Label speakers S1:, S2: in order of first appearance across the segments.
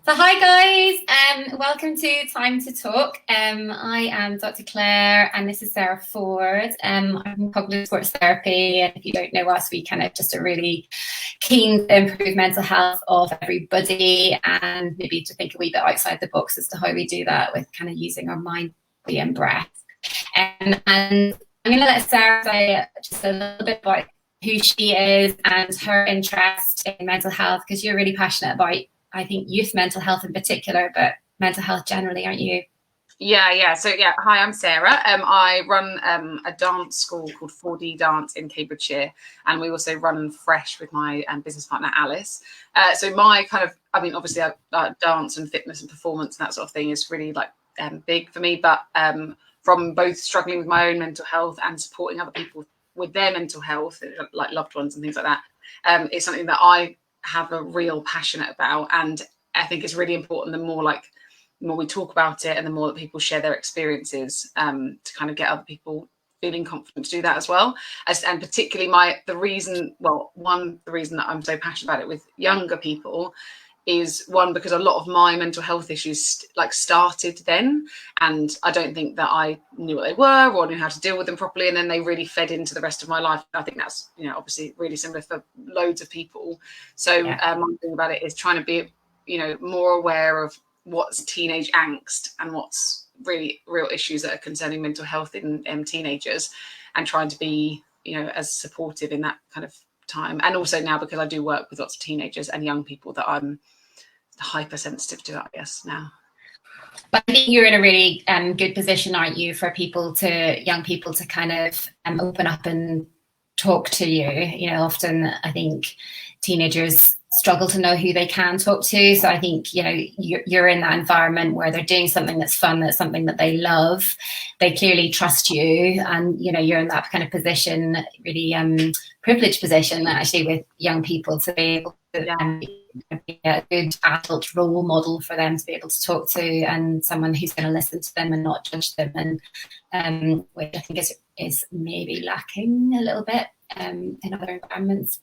S1: So hi guys, welcome to Time to Talk. I am Dr. Claire and this is Sara Ford. I'm in cognitive sports therapy, and if you don't know us, we kind of just are really keen to improve mental health of everybody and maybe to think a wee bit outside the box as to how we do that with kind of using our mind, body and breath. And I'm going to let Sara say just a little bit about who she is and her interest in mental health, because you're really passionate about, I think, youth mental health in particular, but mental health generally, aren't you?
S2: Yeah. So hi, I'm Sara. I run a dance school called 4D Dance in Cambridgeshire, and we also run Fresh with my business partner Alice. So my obviously dance and fitness and performance and that sort of thing is really big for me. But from both struggling with my own mental health and supporting other people with their mental health, like loved ones and things like that, it's something that I have a real passionate about, and I think it's really important. The more we talk about it, and the more that people share their experiences, to kind of get other people feeling confident to do that as well. And particularly the reason that I'm so passionate about it with younger people is because a lot of my mental health issues started then, and I don't think that I knew what they were or knew how to deal with them properly, and then they really fed into the rest of my life. I think that's obviously really similar for loads of people. So one thing about it is trying to be more aware of what's teenage angst and what's really real issues that are concerning mental health in teenagers, and trying to be as supportive in that kind of time. And also now, because I do work with lots of teenagers and young people, that I'm hypersensitive to it, I guess, now.
S1: But I think you're in a really good position, aren't you, for young people to kind of open up and talk to you. Often I think teenagers struggle to know who they can talk to. So I think, you're in that environment where they're doing something that's fun, that's something that they love. They clearly trust you, and, you're in that kind of position, really privileged position actually with young people to be able to be a good adult role model for them to be able to talk to, and someone who's going to listen to them and not judge them, and which I think is maybe lacking a little bit in other environments.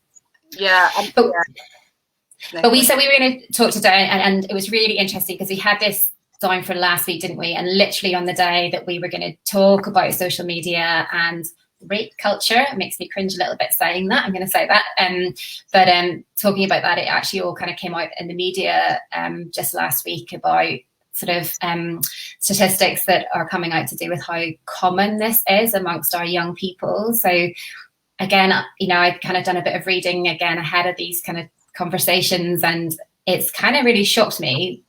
S1: But we said we were going to talk today, and it was really interesting because we had this down for last week, didn't we? And literally on the day that we were going to talk about social media and rape culture, it makes me cringe a little bit saying that, I'm going to say that, but talking about that, it actually all kind of came out in the media just last week about sort of statistics that are coming out to do with how common this is amongst our young people. So again, I've kind of done a bit of reading again ahead of these kind of conversations, and it's kind of really shocked me,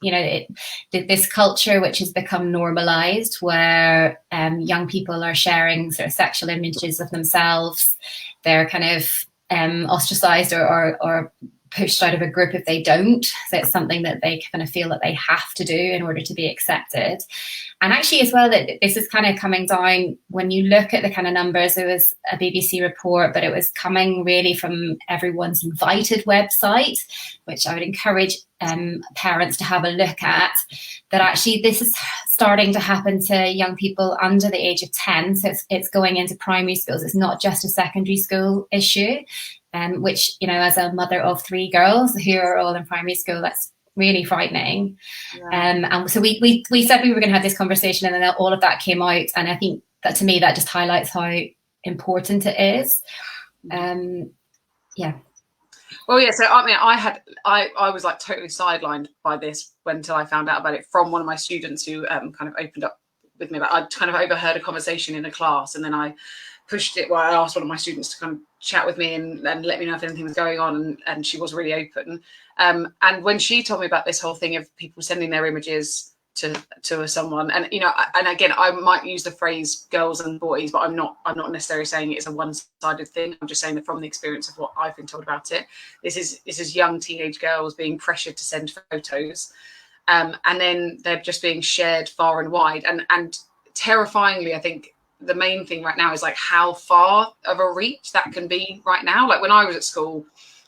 S1: this culture which has become normalised, where young people are sharing sort of sexual images of themselves. They're kind of ostracised or pushed out of a group if they don't. So it's something that they kind of feel that they have to do in order to be accepted. And actually as well, that this is kind of coming down when you look at the kind of numbers. There was a BBC report, but it was coming really from Everyone's Invited website, which I would encourage parents to have a look at, that actually this is starting to happen to young people under the age of 10. So it's going into primary schools. It's not just a secondary school issue, which, as a mother of 3 girls who are all in primary school, that's really frightening. And so we said we were going to have this conversation, and then all of that came out, and I think that, to me, that just highlights how important it is.
S2: Well, yeah. So I was like totally sidelined by this until I found out about it from one of my students who kind of opened up with me about. I kind of overheard a conversation in a class, and then I pushed it. Well, I asked one of my students to come chat with me and let me know if anything was going on, and she was really open. And when she told me about this whole thing of people sending their images to someone, and and again, I might use the phrase girls and boys, but I'm not necessarily saying it's a one-sided thing. I'm just saying that from the experience of what I've been told about it, this is young teenage girls being pressured to send photos, and then they're just being shared far and wide, and terrifyingly, I think the main thing right now is how far of a reach that can be right now. Like when I was at school,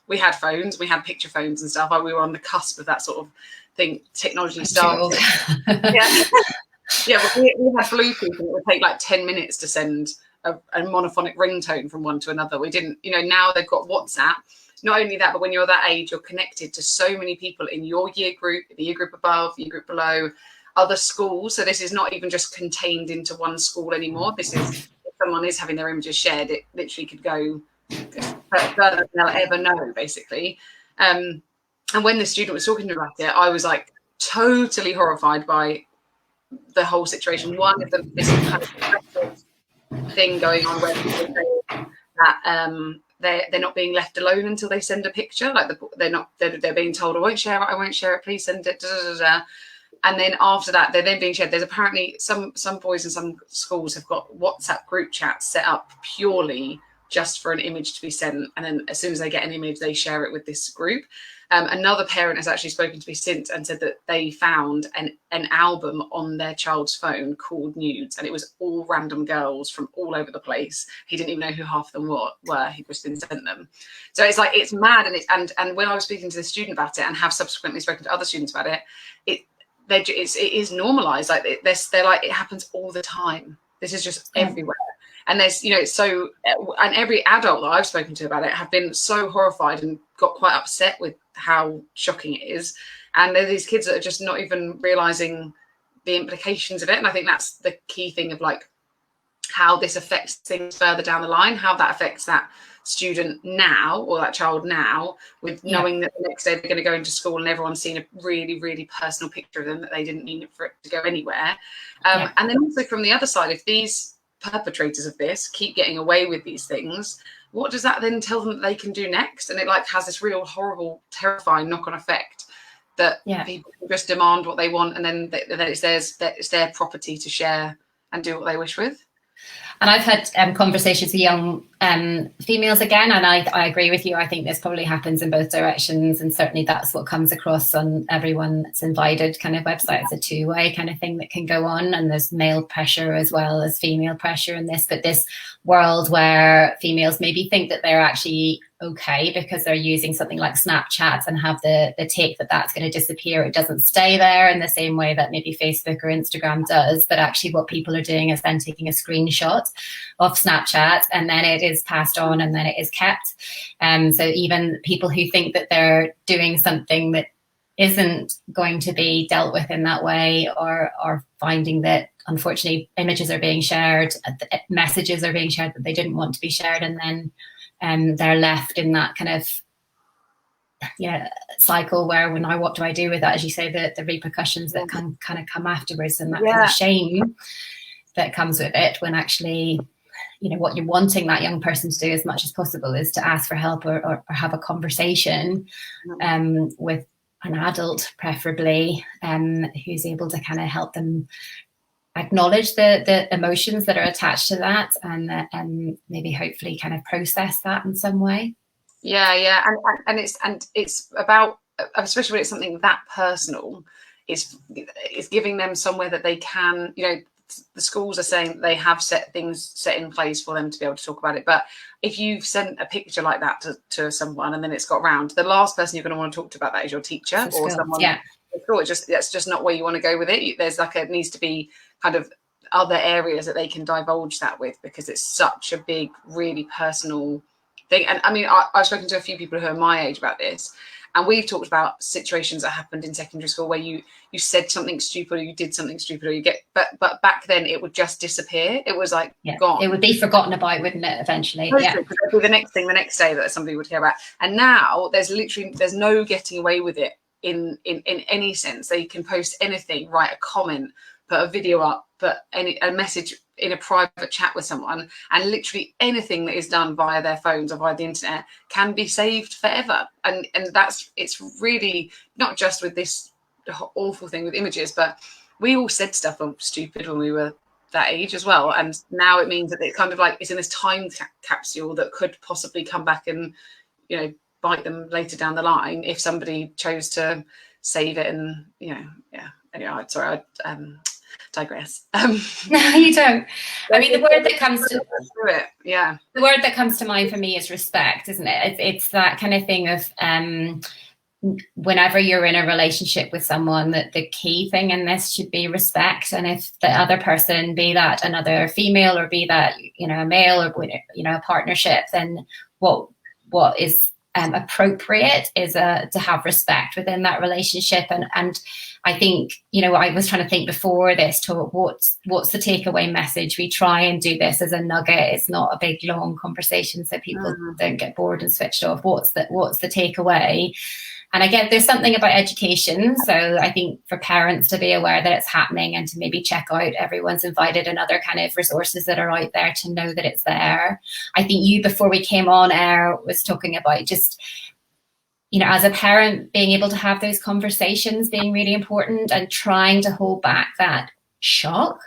S2: we had phones, we had picture phones and stuff. We were on the cusp of that sort of thing, technology started. But we had Bluetooth, and it would take 10 minutes to send a monophonic ringtone from one to another. We didn't, now they've got WhatsApp, not only that, but when you're that age, you're connected to so many people in your year group, the year group above, year group below, other schools. So this is not even just contained into one school anymore. This is, if someone is having their images shared, it literally could go further than they'll ever know, basically. And when the student was talking about it, I was like totally horrified by the whole situation. One of them, this kind of thing going on where people say that they're not being left alone until they send a picture. Like they're being told, I won't share it, please send it. And then after that, they're then being shared. There's apparently some boys in some schools have got WhatsApp group chats set up purely just for an image to be sent. And then as soon as they get an image, they share it with this group. Another parent has actually spoken to me since and said that they found an album on their child's phone called Nudes, and it was all random girls from all over the place. He didn't even know who half of them were. He just didn't send them. So it's like, it's mad. And when I was speaking to the student about it and have subsequently spoken to other students about it, it is normalised. Like they're like, it happens all the time. This is just everywhere. And there's, so, and every adult that I've spoken to about it have been so horrified and got quite upset with how shocking it is. And there are these kids that are just not even realising the implications of it. And I think that's the key thing of like how this affects things further down the line, how that affects that student now or that child now, with knowing that the next day they're going to go into school and everyone's seen a really, really personal picture of them that they didn't mean for it to go anywhere. And then also from the other side, if these perpetrators of this keep getting away with these things, what does that then tell them that they can do next? And it like has this real horrible, terrifying knock-on effect that people just demand what they want, and then it's their property to share and do what they wish with.
S1: And I've had conversations with young females again, and I agree with you. I think this probably happens in both directions, and certainly that's what comes across on everyone that's invited kind of website. It's a two-way kind of thing that can go on, and there's male pressure as well as female pressure in this. But this world where females maybe think that they're actually okay because they're using something like Snapchat and have the take that that's going to disappear. It doesn't stay there in the same way that maybe Facebook or Instagram does, but actually what people are doing is then taking a screenshot of Snapchat and then it is passed on and then it is kept. So even people who think that they're doing something that isn't going to be dealt with in that way, or finding that unfortunately images are being shared, messages are being shared that they didn't want to be shared, and then they're left in that kind of cycle where what do I do with that, as you say, the repercussions that can kind of come afterwards, and that kind of shame that comes with it, when actually what you're wanting that young person to do as much as possible is to ask for help or have a conversation with an adult preferably, who's able to kind of help them acknowledge the emotions that are attached to that, and maybe hopefully kind of process that in some way. And it's about, especially when it's something that personal, it's giving them somewhere that they can, the schools are saying they have things set in place for them to be able to talk about it, but if you've sent a picture like that to someone and then it's got round, the last person you're going to want to talk to about that is your teacher or someone. That's just not where you want to go with it. There's it needs to be kind of other areas that they can divulge that with, because it's such a big, really personal thing. And I mean, I've spoken to a few people who are my age about this, and we've talked about situations that happened in secondary school where you said something stupid or you did something stupid, or but back then it would just disappear. It was like gone. It would be forgotten about, wouldn't it, eventually?
S2: Totally, because it would be the next thing the next day that somebody would hear about. And now there's no getting away with it in any sense. They can post anything, write a comment, put a video up, put a message in a private chat with someone, and literally anything that is done via their phones or via the internet can be saved forever. And it's really not just with this awful thing with images, but we all said stuff stupid when we were that age as well. And now it means that it's kind of like it's in this time capsule that could possibly come back and, bite them later down the line if somebody chose to save it. And, anyway, sorry, I digress.
S1: No, you don't. I mean, the word that comes to the word that comes to mind for me is respect, isn't it? It's that kind of thing of whenever you're in a relationship with someone, that the key thing in this should be respect. And if the other person, be that another female or be that a male or a partnership, then what is appropriate is to have respect within that relationship. And I think, you know, I was trying to think before this to what's the takeaway message. We try and do this as a nugget. It's not a big long conversation, so people don't get bored and switched off. What's the takeaway? And again, there's something about education. So I think for parents to be aware that it's happening and to maybe check out everyone's invited and other kind of resources that are out there to know that it's there. I think you, before we came on air, was talking about just, you know, as a parent, being able to have those conversations being really important and trying to hold back that shock,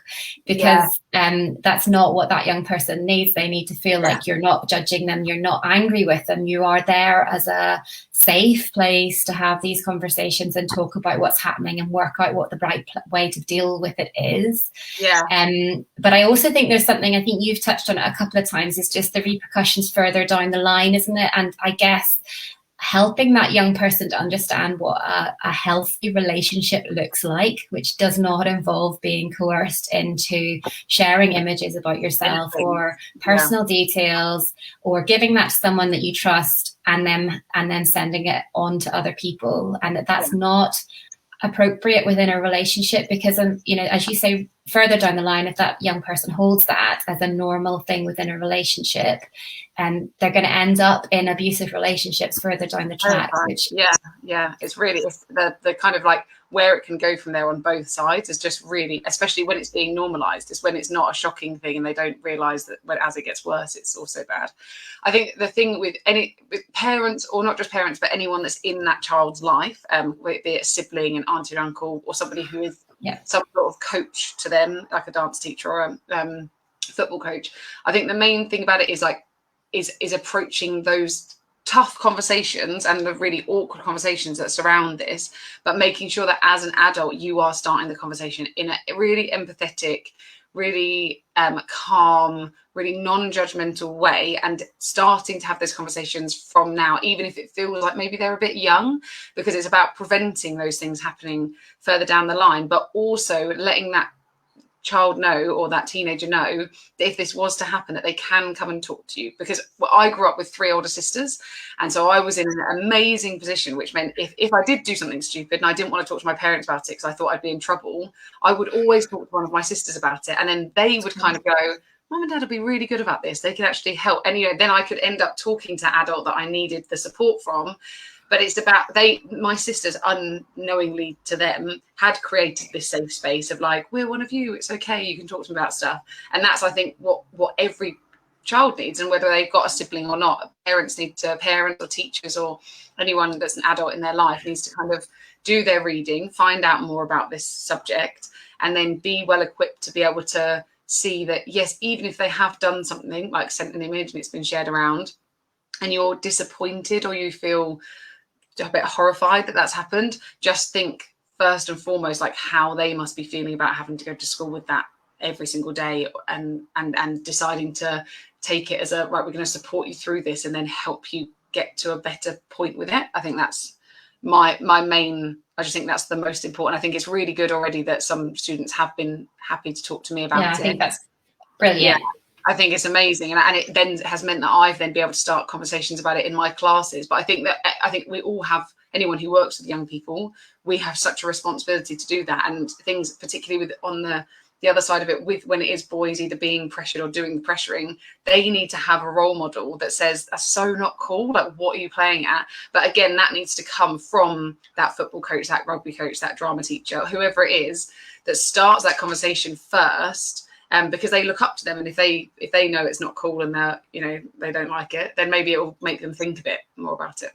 S1: because that's not what that young person needs. They need to feel like you're not judging them, you're not angry with them, you are there as a safe place to have these conversations and talk about what's happening and work out what the right way to deal with it is. But I also think there's something, I think you've touched on it a couple of times, is just the repercussions further down the line, isn't it? And I guess helping that young person to understand what a healthy relationship looks like, which does not involve being coerced into sharing images about yourself or personal details, or giving that to someone that you trust and then sending it on to other people, and that's not appropriate within a relationship. Because you know, as you say, further down the line, if that young person holds that as a normal thing within a relationship, and they're going to end up in abusive relationships further down the track. Which
S2: it's really the kind of like where it can go from there on both sides is just really, especially when it's being normalized, is when it's not a shocking thing and they don't realize that as it gets worse, it's also bad. I think the thing with parents, or not just parents, but anyone that's in that child's life, be it a sibling, an auntie or uncle, or somebody who is some sort of coach to them, like a dance teacher or a football coach. I think the main thing about it is approaching those tough conversations and the really awkward conversations that surround this, but making sure that as an adult you are starting the conversation in a really empathetic, really calm, really non-judgmental way, and starting to have those conversations from now, even if it feels like maybe they're a bit young, because it's about preventing those things happening further down the line, but also letting that child know, or that teenager know, that if this was to happen, that they can come and talk to you. Because I grew up with 3 older sisters, and so I was in an amazing position, which meant if I did do something stupid and I didn't want to talk to my parents about it because I thought I'd be in trouble, I would always talk to one of my sisters about it, and then they would kind of go, Mum and Dad will be really good about this, they can actually help. And you know, then I could end up talking to adult that I needed the support from. But it's about my sisters, unknowingly to them, had created this safe space of like, we're one of you, it's okay, you can talk to me about stuff. And that's, I think, what every child needs. And whether they've got a sibling or not, parents or teachers or anyone that's an adult in their life needs to kind of do their reading, find out more about this subject, and then be well equipped to be able to see that, yes, even if they have done something, like sent an image and it's been shared around, and you're disappointed or you feel a bit horrified that that's happened, just think first and foremost like how they must be feeling about having to go to school with that every single day, and deciding to take it as a right, we're going to support you through this and then help you get to a better point with it. I think that's my main, I just think that's the most important. I think it's really good already that some students have been happy to talk to me about it.
S1: I think that's brilliant.
S2: I think it's amazing, and it then has meant that I've then been able to start conversations about it in my classes. But I think we all have, anyone who works with young people, we have such a responsibility to do that. And things, particularly with on the other side of it, with when it is boys either being pressured or doing the pressuring, they need to have a role model that says, that's so not cool, like what are you playing at? But again, that needs to come from that football coach, that rugby coach, that drama teacher, whoever it is that starts that conversation first. Because they look up to them, and if they know it's not cool and they don't like it, then maybe it will make them think a bit more about it.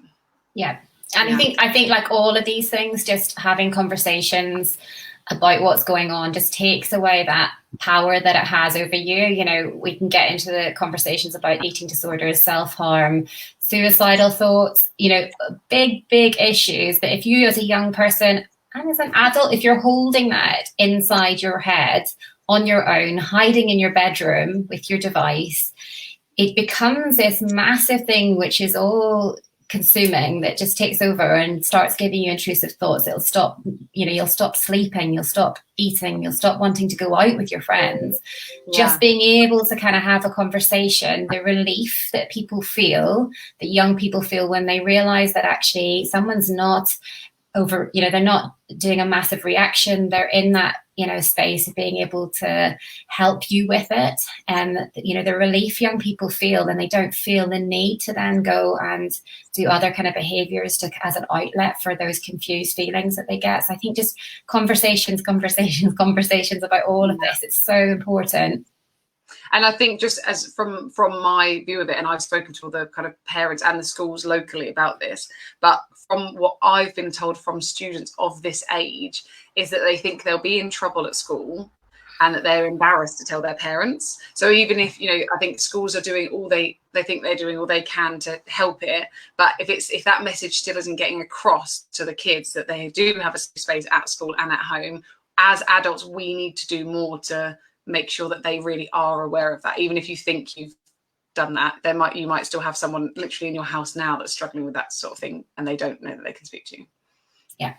S1: Yeah, and I think like all of these things, just having conversations about what's going on just takes away that power that it has over you. You know, we can get into the conversations about eating disorders, self-harm, suicidal thoughts, you know, big issues that if you as a young person and as an adult, if you're holding that inside your head on your own, hiding in your bedroom with your device, it becomes this massive thing which is all consuming that just takes over and starts giving you intrusive thoughts, it'll stop, you'll stop sleeping, you'll stop eating, you'll stop wanting to go out with your friends. Just being able to kind of have a conversation, the relief that people feel, that young people feel when they realize that actually someone's not over, they're not doing a massive reaction, they're in that space of being able to help you with it, and the relief young people feel, and they don't feel the need to then go and do other kind of behaviours as an outlet for those confused feelings that they get. So I think just conversations about all of this, it's so important.
S2: And I think just as from my view of it, and I've spoken to all the kind of parents and the schools locally about this, but from what I've been told from students of this age is that they think they'll be in trouble at school and that they're embarrassed to tell their parents. So even if, I think schools are doing all they think they're doing all they can to help it, but if that message still isn't getting across to the kids that they do have a safe space at school and at home, as adults, we need to do more to make sure that they really are aware of that. Even if you think you've done that, you might still have someone literally in your house now that's struggling with that sort of thing, and they don't know that they can speak to you.
S1: Yeah.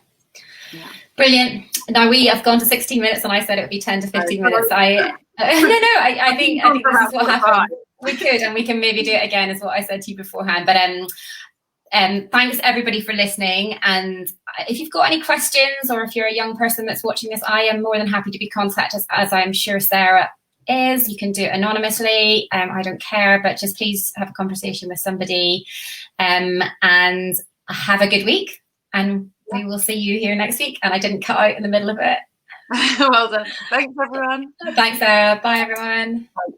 S1: Brilliant. Now we have gone to 16 minutes, and I said it would be 10 to 15 minutes. I think this is what happened. We could, and we can maybe do it again, is what I said to you beforehand. But thanks everybody for listening, and if you've got any questions, or if you're a young person that's watching this, I am more than happy to be contacted, as I'm sure Sara is. You can do it anonymously, I don't care, but just please have a conversation with somebody, and have a good week, and we will see you here next week. And I didn't cut out in the middle of it.
S2: Well done. Thanks everyone.
S1: Thanks Sara. Bye everyone.
S2: Bye.